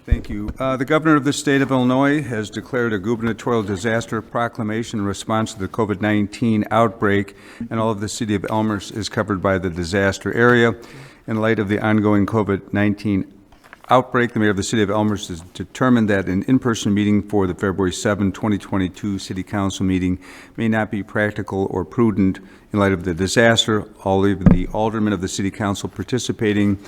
Thank you. The Governor of the State of Illinois has declared a gubernatorial disaster proclamation in response to the COVID-19 outbreak, and all of the city of Elmhurst is covered by the disaster area. In light of the ongoing COVID-19 outbreak, the mayor of the city of Elmhurst has determined that an in-person meeting for the February 7, 2022 City Council meeting may not be practical or prudent in light of the disaster. All of the aldermen of the City Council participating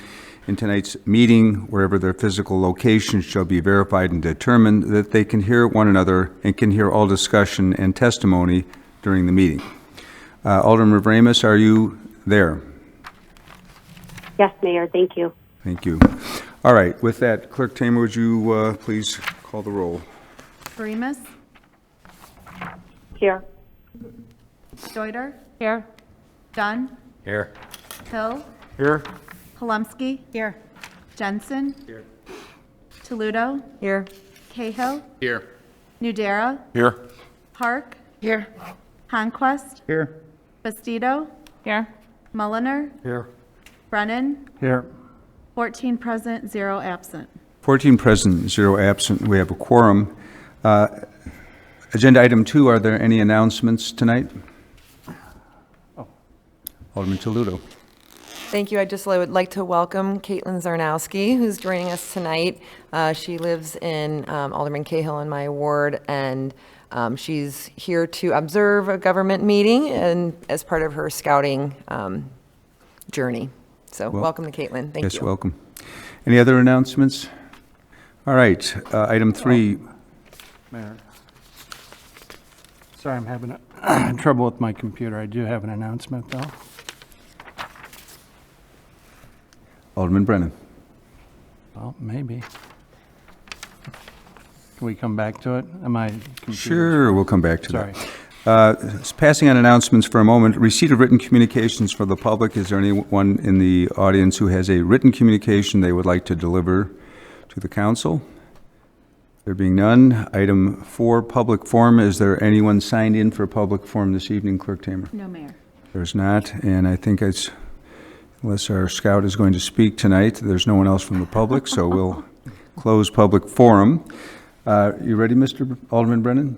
in tonight's meeting, wherever their physical location, shall be verified and determined that they can hear one another and can hear all discussion and testimony during the meeting. Alderman Ramus, are you there? Yes, Mayor. Thank you. Thank you. All right. With that, Clerk Tamer, would you please call the roll? Ramus? Here. Deuter? Here. Dunn? Here. Hill? Here. Holumsky? Here. Jensen? Here. Toludo? Here. Cahill? Here. Nudera? Here. Park? Here. Conquest? Here. Bastido? Here. Mulliner? Here. Brennan? Here. 14 present, 0 absent. 14 present, 0 absent. We have a quorum. Agenda item 2, are there any announcements tonight? Alderman Toludo. Thank you. I just would like to welcome Caitlin Zarnowski, who's joining us tonight. She lives in Alderman Cahill in my ward, and she's here to observe a government meeting and as part of her scouting journey. So welcome to Caitlin. Thank you. Yes, welcome. Any other announcements? All right, item 3. Mayor. Sorry, I'm having trouble with my computer. I do have an announcement, though. Alderman Brennan. Well, maybe. Can we come back to it? Am I confused? Sure, we'll come back to Sorry. that. Passing on announcements for a moment. Receipt of written communications for the public. Is there anyone in the audience who has a written communication they would like to deliver to the council? There being none. Item 4, public forum. Is there anyone signed in for public forum this evening, Clerk Tamer? No, Mayor. There's not, and I think it's, unless our scout is going to speak tonight, there's no one else from the public, so we'll close public forum. You ready, Mr. Alderman Brennan?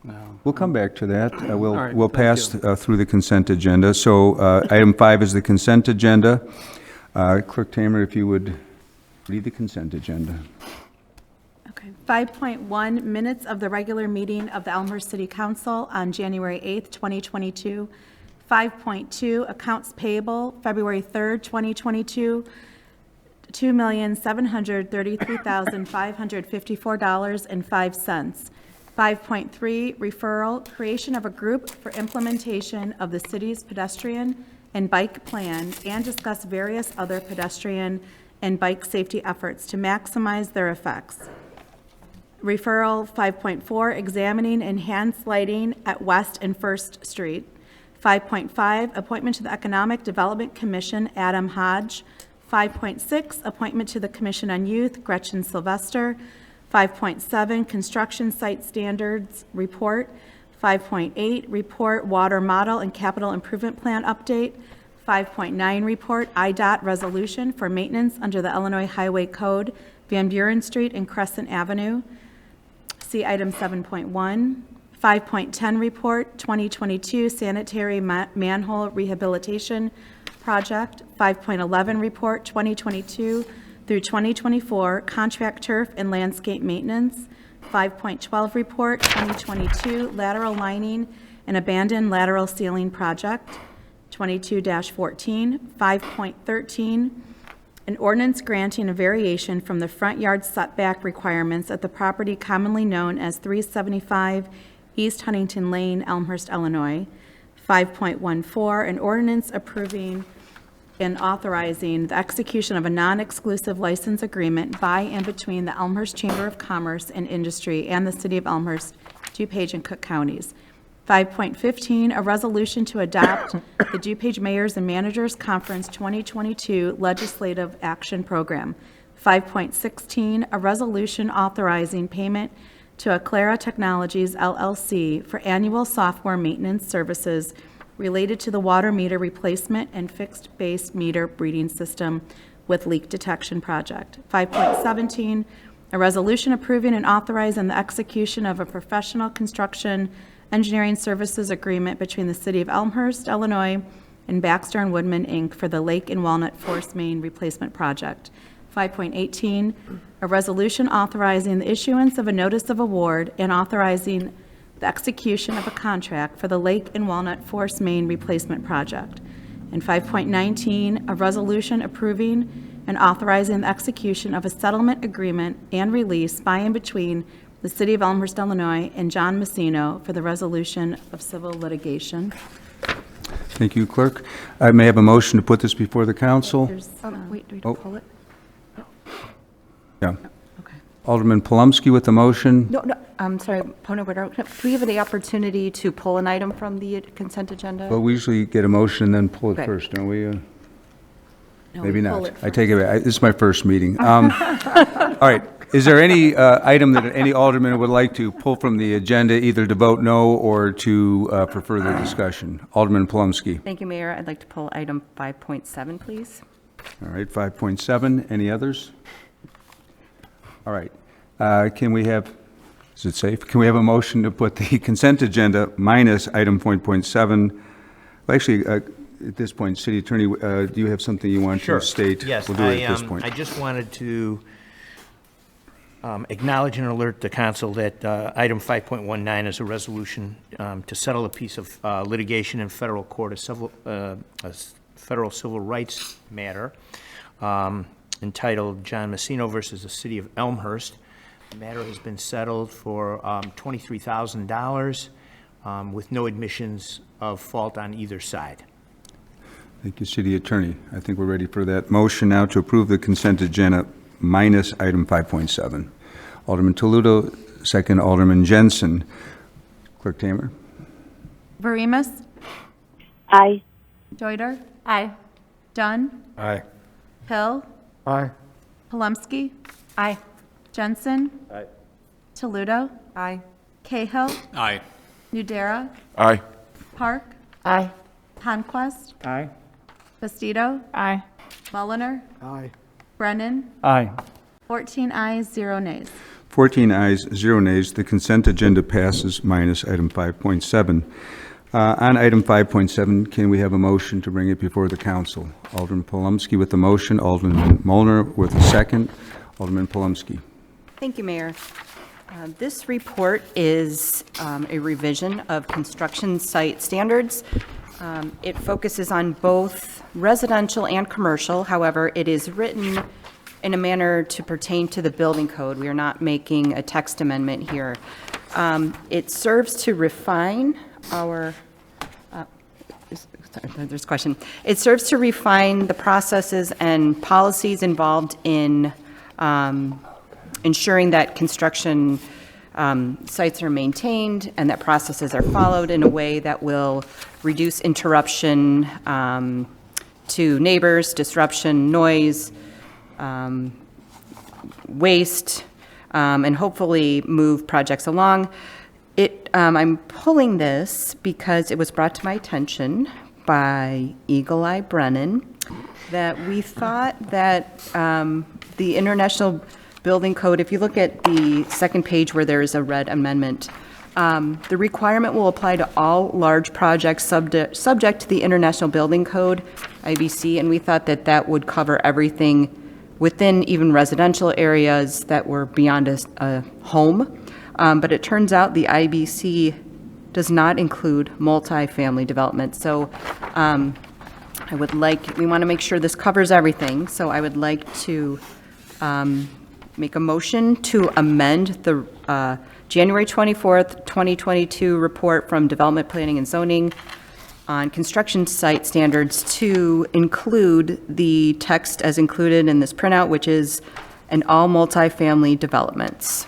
No. We'll come back to that. We'll All right, we'll thank pass you. through the consent agenda. So item 5 is the consent agenda. Clerk Tamer, if you would read the consent agenda. Okay. 5.1, minutes of the regular meeting of the Elmhurst City Council on January 8th, 2022. 5.2, accounts payable, February 3rd, 2022, $2,733,554.05. 5.3, referral, creation of a group for implementation of the city's pedestrian and bike plan, and discuss various other pedestrian and bike safety efforts to maximize their effects. Referral 5.4, examining enhanced lighting at West and First Street. 5.5, appointment to the Economic Development Commission, Adam Hodge. 5.6, appointment to the Commission on Youth, Gretchen Sylvester. 5.7, construction site standards report. 5.8, report water model and capital improvement plan update. 5.9, report IDOT resolution for maintenance under the Illinois Highway Code, Van Buren Street and Crescent Avenue. See item 7.1. 5.10 report, 2022 sanitary manhole rehabilitation project. 5.11 report, 2022 through 2024 contract turf and landscape maintenance. 5.12 report, 2022 lateral lining and abandoned lateral ceiling project. 22-14. 5.13, an ordinance granting a variation from the front yard setback requirements at the property commonly known as 375 East Huntington Lane, Elmhurst, Illinois. 5.14, an ordinance approving and authorizing the execution of a non-exclusive license agreement by and between the Elmhurst Chamber of Commerce and Industry and the City of Elmhurst, DuPage and Cook Counties. 5.15, a resolution to adopt the DuPage Mayors and Managers Conference 2022 Legislative Action Program. 5.16, a resolution authorizing payment to Aclara Technologies, LLC for annual software maintenance services related to the water meter replacement and fixed base meter breeding system with leak detection project. 5.17, A resolution approving and authorizing the execution of a professional construction engineering services agreement between the City of Elmhurst, Illinois, and Baxter and Woodman, Inc. for the Lake and Walnut Force Main Replacement Project. 5.18, a resolution authorizing the issuance of a notice of award and authorizing the execution of a contract for the Lake and Walnut Force Main Replacement Project. And 5.19, a resolution approving and authorizing the execution of a settlement agreement and release by and between the City of Elmhurst, Illinois, and John Messino for the resolution of civil litigation. Thank you, Clerk. I may have a motion to put this before the council. There's, wait, do we Oh. pull it? Yeah. Okay. Alderman Palumsky with the motion. No, I'm sorry, point of order. Do we have the opportunity to pull an item from the consent agenda? Well, we usually get a motion and then pull it Okay. first, don't we? No, Maybe we pull not. it I take it back. This is my first meeting. All right. Is there any item that any alderman would like to pull from the agenda, either to vote no or to for further discussion? Alderman Palumsky. Thank you, Mayor. I'd like to pull item 5.7, please. All right, 5.7. Any others? All right. Can we have, is it safe? Can we have a motion to put the consent agenda minus item 5.7? Well, actually, at this point, City Attorney, do you have something you want to state? Yes, We'll do it at this point. I just wanted to acknowledge and alert the council that item 5.19 is a resolution to settle a piece of litigation in federal court, a federal civil rights matter entitled John Messino versus the City of Elmhurst. The matter has been settled for $23,000 with no admissions of fault on either side. Thank you, City Attorney. I think we're ready for that motion now to approve the consent agenda minus item 5.7. Alderman Toledo, second Alderman Jensen. Clerk Tamer? Verimus? Aye. Deuter? Aye. Dunn? Aye. Hill? Aye. Palumsky? Aye. Jensen? Aye. Toledo? Aye. Cahill? Aye. Nudera? Aye. Park? Aye. Conquest? Aye. Bastido? Aye. Mulliner? Aye. Brennan? Aye. 14 ayes, 0 nays. 14 ayes, 0 nays. The consent agenda passes minus item 5.7. On item 5.7, can we have a motion to bring it before the council? Alderman Palumsky with the motion, Alderman Molnar with the second. Alderman Palumsky. Thank you, Mayor. This report is a revision of construction site standards. It focuses on both residential and commercial. However, it is written in a manner to pertain to the building code. We are not making a text amendment here. It serves to refine our, there's a question. It serves to refine the processes and policies involved in ensuring that construction sites are maintained and that processes are followed in a way that will reduce interruption to neighbors, disruption, noise, waste, and hopefully move projects along. I'm pulling this because it was brought to my attention by Eagle Eye Brennan that we thought that the International Building Code, if you look at the second page where there is a red amendment, the requirement will apply to all large projects subject to the International Building Code, IBC, and we thought that that would cover everything within even residential areas that were beyond a home. But it turns out the IBC does not include multifamily development. So we want to make sure this covers everything. So I would like to make a motion to amend the January 24th, 2022 report from Development Planning and Zoning on construction site standards to include the text as included in this printout, which is in all multifamily developments.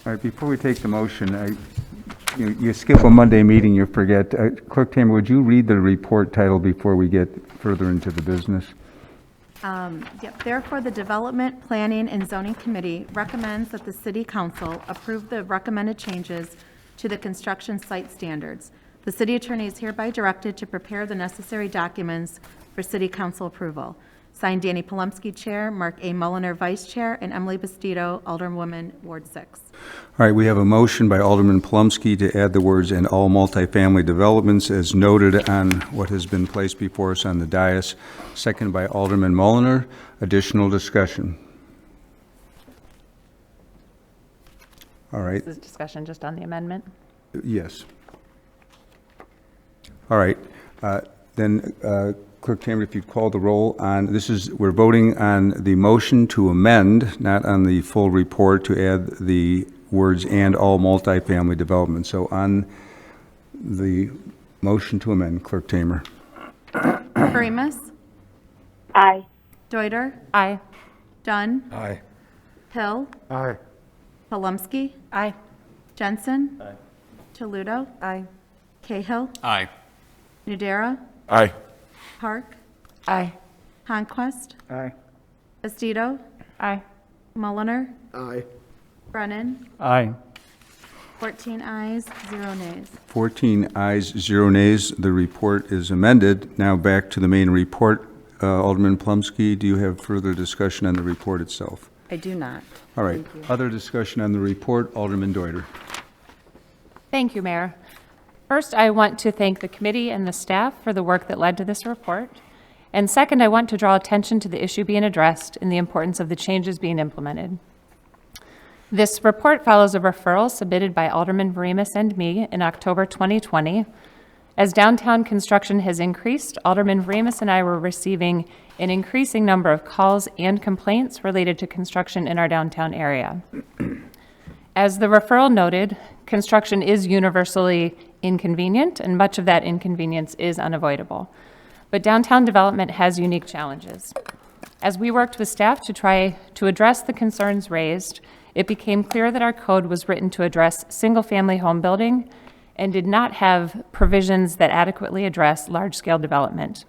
All right, before we take the motion, you skip a Monday meeting, you forget. Clerk Tamer, would you read the report title before we get further into the business? Yep. Therefore, the Development, Planning, and Zoning Committee recommends that the City Council approve the recommended changes to the construction site standards. The City Attorney is hereby directed to prepare the necessary documents for City Council approval. Signed, Danny Palumski, Chair, Mark A. Mulliner, Vice Chair, and Emily Bastido, Alderwoman, Ward 6. All right, we have a motion by Alderman Palumski to add the words "and all multifamily developments" as noted on what has been placed before us on the dais. Second by Alderman Mulliner. Additional discussion. All right, This is discussion just on the amendment. yes. All right, then Clerk Tamer, if you'd call the roll on, we're voting on the motion to amend, not on the full report, to add the words "and all multifamily development." So on the motion to amend, Clerk Tamer. Karimis, Aye. Deuter, Aye. Dunn, Aye. Hill, Aye. Palumski, Aye. Jensen, Toludo, Aye. Cahill, Aye. Nudera, Aye. Park, Aye. Conquest, Aye. Bastido, Aye. Mulliner, Aye. Brennan, Aye. 14 ayes, 0 nays. 14 ayes, 0 nays. The report is amended. Now back to the main report. Alderman Palumski, do you have further discussion on the report itself? I do not. All right. Other discussion on the report, Alderman Deuter. Thank you, Mayor. First, I want to thank the committee and the staff for the work that led to this report. And second, I want to draw attention to the issue being addressed and the importance of the changes being implemented. This report follows a referral submitted by Alderman Verimis and me in October 2020. As downtown construction has increased, Alderman Verimis and I were receiving an increasing number of calls and complaints related to construction in our downtown area. As the referral noted, construction is universally inconvenient, and much of that inconvenience is unavoidable. But downtown development has unique challenges. As we worked with staff to try to address the concerns raised, it became clear that our code was written to address single-family home building and did not have provisions that adequately address large-scale development.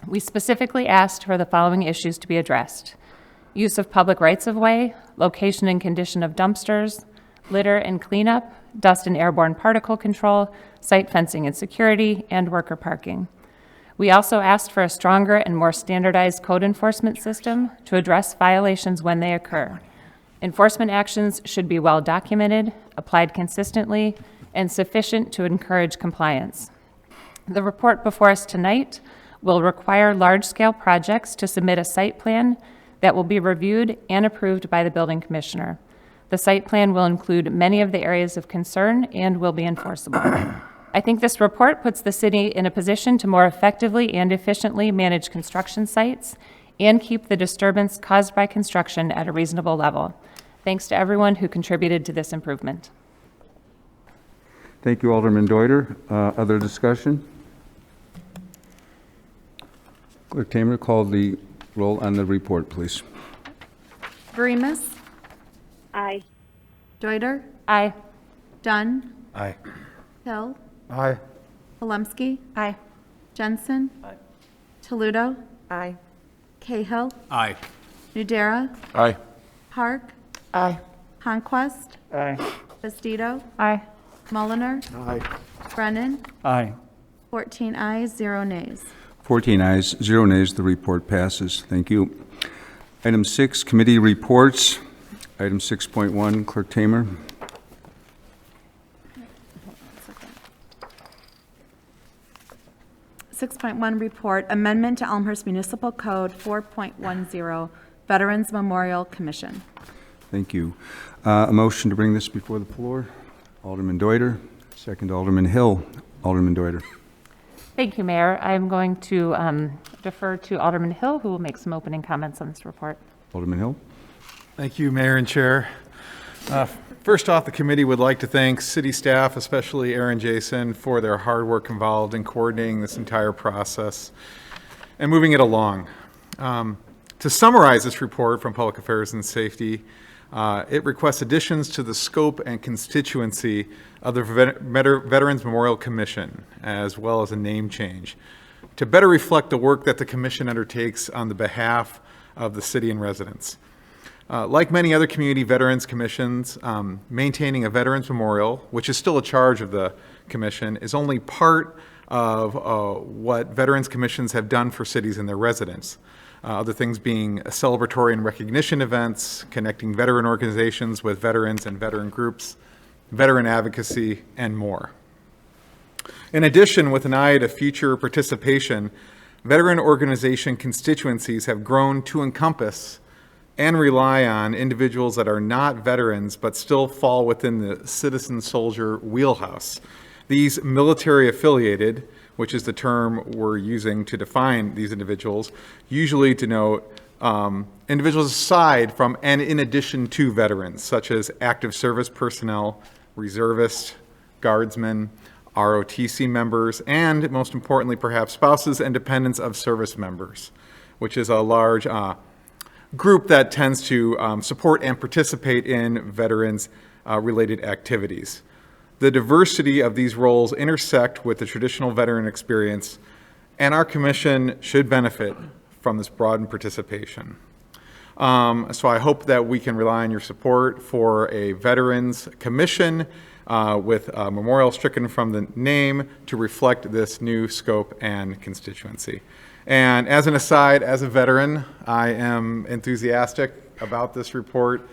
We specifically asked for the following issues to be addressed: use of public rights-of-way, location and condition of dumpsters, litter and cleanup, dust and airborne particle control, site fencing and security, and worker parking. We also asked for a stronger and more standardized code enforcement system to address violations when they occur. Enforcement actions should be well documented, applied consistently, and sufficient to encourage compliance. The report before us tonight will require large-scale projects to submit a site plan that will be reviewed and approved by the building commissioner. The site plan will include many of the areas of concern and will be enforceable. I think this report puts the city in a position to more effectively and efficiently manage construction sites and keep the disturbance caused by construction at a reasonable level. Thanks to everyone who contributed to this improvement. Thank you, Alderman Deuter. Other discussion? Clerk Tamer, call the roll on the report, please. Verimis, Aye. Deuter, Aye. Dunn, Aye. Hill, Aye. Palumski, Aye. Jensen, Toludo, Aye. Cahill, Aye. Nudera, Aye. Park, Aye. Conquest, Aye. Bastido, Aye. Mulliner, Aye. Brennan, Aye. 14 ayes, 0 nays. 14 ayes, 0 nays. The report passes. Thank you. Item 6, committee reports. Item 6.1, Clerk Tamer. Six 6.1 report, amendment to Elmhurst Municipal Code 4.10, Veterans Memorial Commission. Thank you. A motion to bring this before the floor. Alderman Deuter, second Alderman Hill. Alderman Deuter. Thank you, Mayor. I'm going to defer to Alderman Hill, who will make some opening comments on this report. Alderman Hill. Thank you, Mayor and Chair. First off, the committee would like to thank city staff, especially Aaron Jason, for their hard work involved in coordinating this entire process and moving it along. To summarize this report from Public Affairs and Safety, it requests additions to the scope and constituency of the Veterans Memorial Commission, as well as a name change, to better reflect the work that the commission undertakes on the behalf of the city and residents. Like many other community veterans commissions, maintaining a veterans memorial, which is still a charge of the commission, is only part of what veterans commissions have done for cities and their residents. Other things being celebratory and recognition events, connecting veteran organizations with veterans and veteran groups, veteran advocacy, and more. In addition, with an eye to future participation, veteran organization constituencies have grown to encompass and rely on individuals that are not veterans but still fall within the citizen soldier wheelhouse. These military affiliated, which is the term we're using to define these individuals, usually denote individuals aside from and in addition to veterans, such as active service personnel, reservists, guardsmen, ROTC members, and most importantly, perhaps spouses and dependents of service members, which is a large group that tends to support and participate in veterans related activities. The diversity of these roles intersect with the traditional veteran experience, and our commission should benefit from this broadened participation. So I hope that we can rely on your support for a Veterans Commission with a memorial stricken from the name to reflect this new scope and constituency. And as an aside, as a veteran, I am enthusiastic about this report.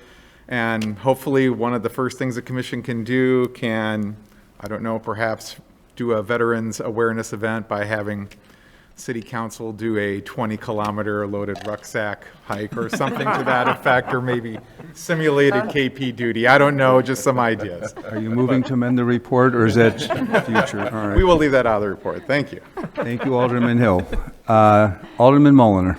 And hopefully one of the first things the commission can do I don't know, perhaps do a veterans awareness event by having city council do a 20-kilometer loaded rucksack hike or something to that effect, or maybe simulated KP duty. I don't know, just some ideas. Are you moving to amend the report, or is that future? All right. We will leave that out of the report. Thank you. Thank you, Alderman Hill. Alderman Mulliner.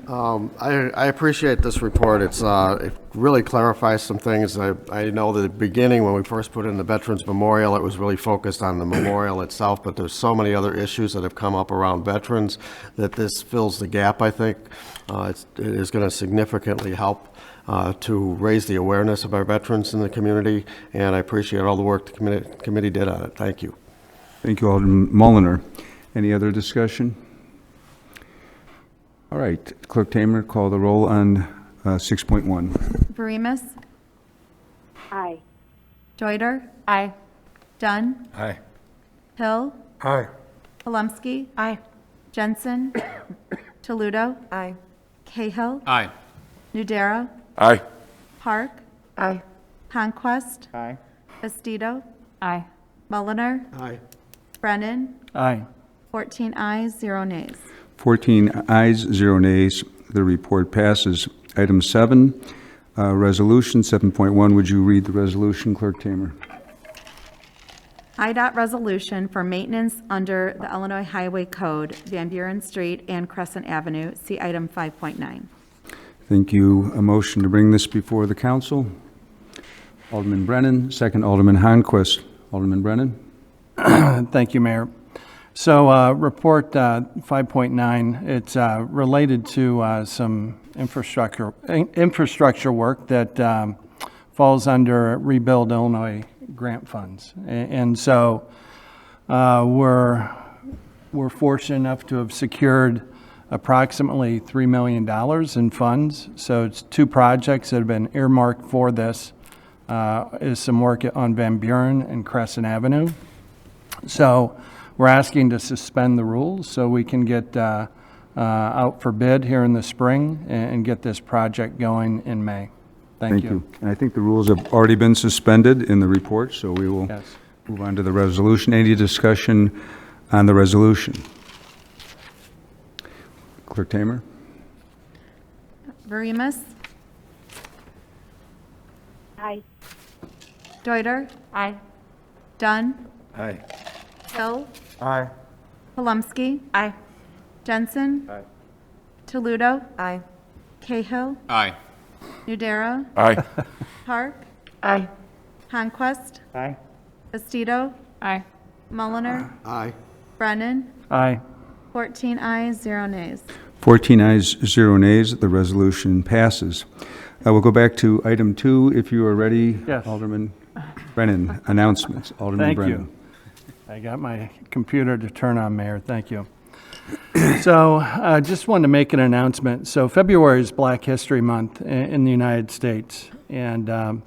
I appreciate this report. It really clarifies some things. I know that at the beginning, when we first put in the Veterans Memorial, it was really focused on the memorial itself, but there's so many other issues that have come up around veterans that this fills the gap, I think. It is going to significantly help to raise the awareness of our veterans in the community, and I appreciate all the work the committee did on it. Thank you. Thank you, Alderman Mulliner. Any other discussion? All right, Clerk Tamer, call the roll on 6.1. Verimus, Aye. Joyder, Aye. Dunn, Aye. Hill, Aye. Palumski, Aye. Jensen, Toludo, Aye. Cahill, Aye. Nudera, Aye. Park, Aye. Conquest, Aye. Bastido, Aye. Mulliner, Aye. Brennan, Aye. 14 ayes, 0 nays. 14 ayes, 0 nays. The report passes. Item 7, resolution 7.1. Would you read the resolution, Clerk Tamer? IDOT resolution for maintenance under the Illinois Highway Code, Van Buren Street and Crescent Avenue. See item 5.9. Thank you. A motion to bring this before the council. Alderman Brennan, second Alderman Honquist. Alderman Brennan? Thank you, Mayor. So report 5.9, it's related to some infrastructure work that falls under Rebuild Illinois grant funds. And so we're fortunate enough to have secured approximately $3 million in funds. So it's 2 projects that have been earmarked for this. Is some work on Van Buren and Crescent Avenue. So we're asking to suspend the rules so we can get out for bid here in the spring and get this project going in May. Thank you. And I think the rules have already been suspended in the report, so we will Yes. move on to the resolution. Any discussion on the resolution? Clerk Tamer? Verimus, Aye. Deuter, Aye. Dunn, Aye. Hill, Aye. Palumski, Aye. Jensen, Aye. Toludo, Aye. Cahill, Aye. Nudera, Aye. Park, Aye. Conquest, Aye. Bastido, Aye. Mulliner, Aye. Brennan, Aye. 14 ayes, 0 nays. 14 ayes, 0 nays. The resolution passes. We'll go back to item 2, if you are ready. Yes. Alderman Brennan, announcements. Alderman Thank Brennan. you. I got my computer to turn on, Mayor. Thank you. So I just wanted to make an announcement. So February is Black History Month in the United States. And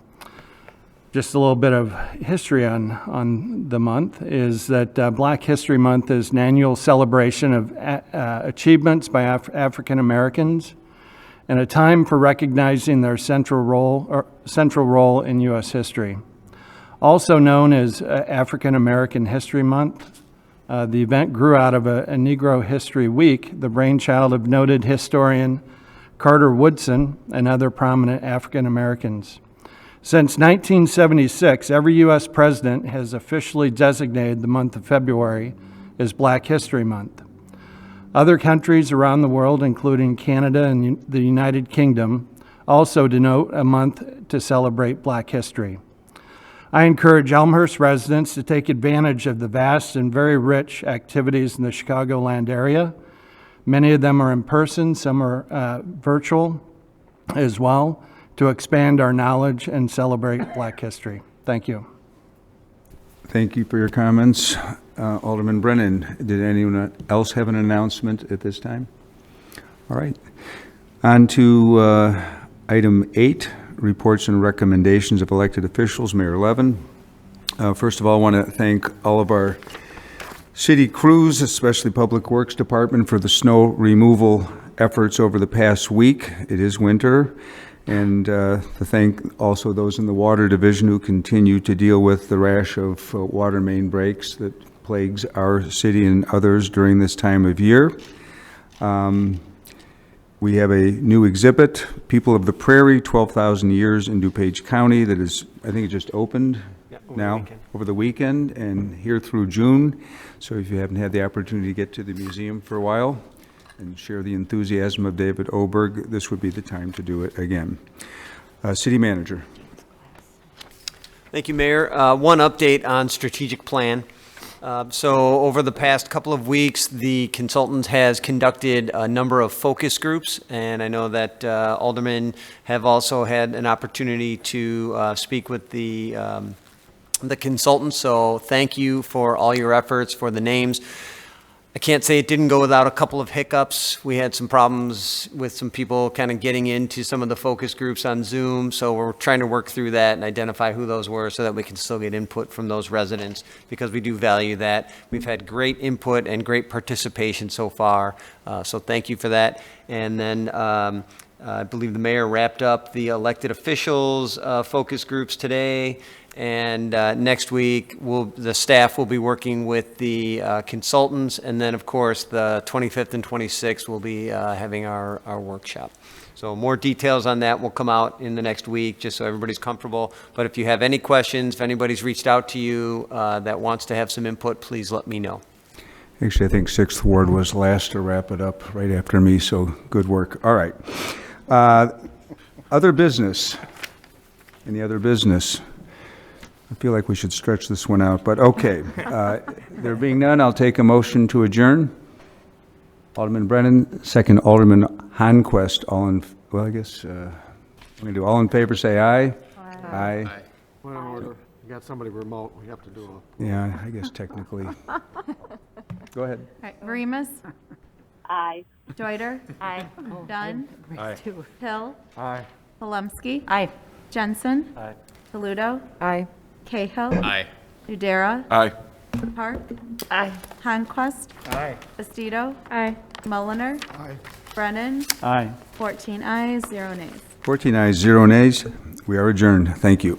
just a little bit of history on the month is that Black History Month is an annual celebration of achievements by African Americans and a time for recognizing their central role in U.S. history. Also known as African American History Month, the event grew out of a Negro History Week, the brainchild of noted historian Carter Woodson and other prominent African Americans. Since 1976, every U.S. president has officially designated the month of February as Black History Month. Other countries around the world, including Canada and the United Kingdom, also denote a month to celebrate Black history. I encourage Elmhurst residents to take advantage of the vast and very rich activities in the Chicagoland area. Many of them are in person, some are virtual as well, to expand our knowledge and celebrate Black history. Thank you. Thank you for your comments. Alderman Brennan, did anyone else have an announcement at this time? All right. On to item 8, reports and recommendations of elected officials. Mayor Levin. First of all, I want to thank all of our city crews, especially Public Works Department, for the snow removal efforts over the past week. It is winter. And to thank also those in the Water Division who continue to deal with the rash of water main breaks that plagues our city and others during this time of year. We have a new exhibit, People of the Prairie, 12,000 Years in DuPage County, that is, I think it just opened over the weekend and here through June. So if you haven't had the opportunity to get to the museum for a while and share the enthusiasm of David Oberg, this would be the time to do it again. City Manager. Thank you, Mayor. One update on strategic plan. So over the past couple of weeks, the consultant has conducted a number of focus groups, and I know that aldermen have also had an opportunity to speak with the consultant. So thank you for all your efforts, for the names. I can't say it didn't go without a couple of hiccups. We had some problems with some people kind of getting into some of the focus groups on Zoom, so we're trying to work through that and identify who those were so that we can still get input from those residents, because we do value that. We've had great input and great participation so far, so thank you for that. And then I believe the mayor wrapped up the elected officials focus groups today. And next week, the staff will be working with the consultants, and then, of course, the 25th and 26th will be having our workshop. So more details on that will come out in the next week, just so everybody's comfortable. But if you have any questions, if anybody's reached out to you that wants to have some input, please let me know. Actually, I think 6th Ward was last to wrap it up right after me, so good work. All right. Other business. Any other business? I feel like we should stretch this one out, but okay. There being none, I'll take a motion to adjourn. Alderman Brennan, second Alderman Honquist. All in favor, say aye. Aye. Point of order. You got somebody remote. We have to do a... Yeah, I guess technically. Go ahead. All right, Varimas? Aye. Deuter? Aye. Dunn? Aye. Hill? Aye. Palumski? Aye. Jensen? Aye. Toledo? Aye. Cahill? Aye. Udera? Aye. Park? Aye. Honquist? Aye. Bastido? Aye. Mulliner? Aye. Brennan? Aye. 14 ayes, 0 nays. 14 ayes, 0 nays. We are adjourned. Thank you.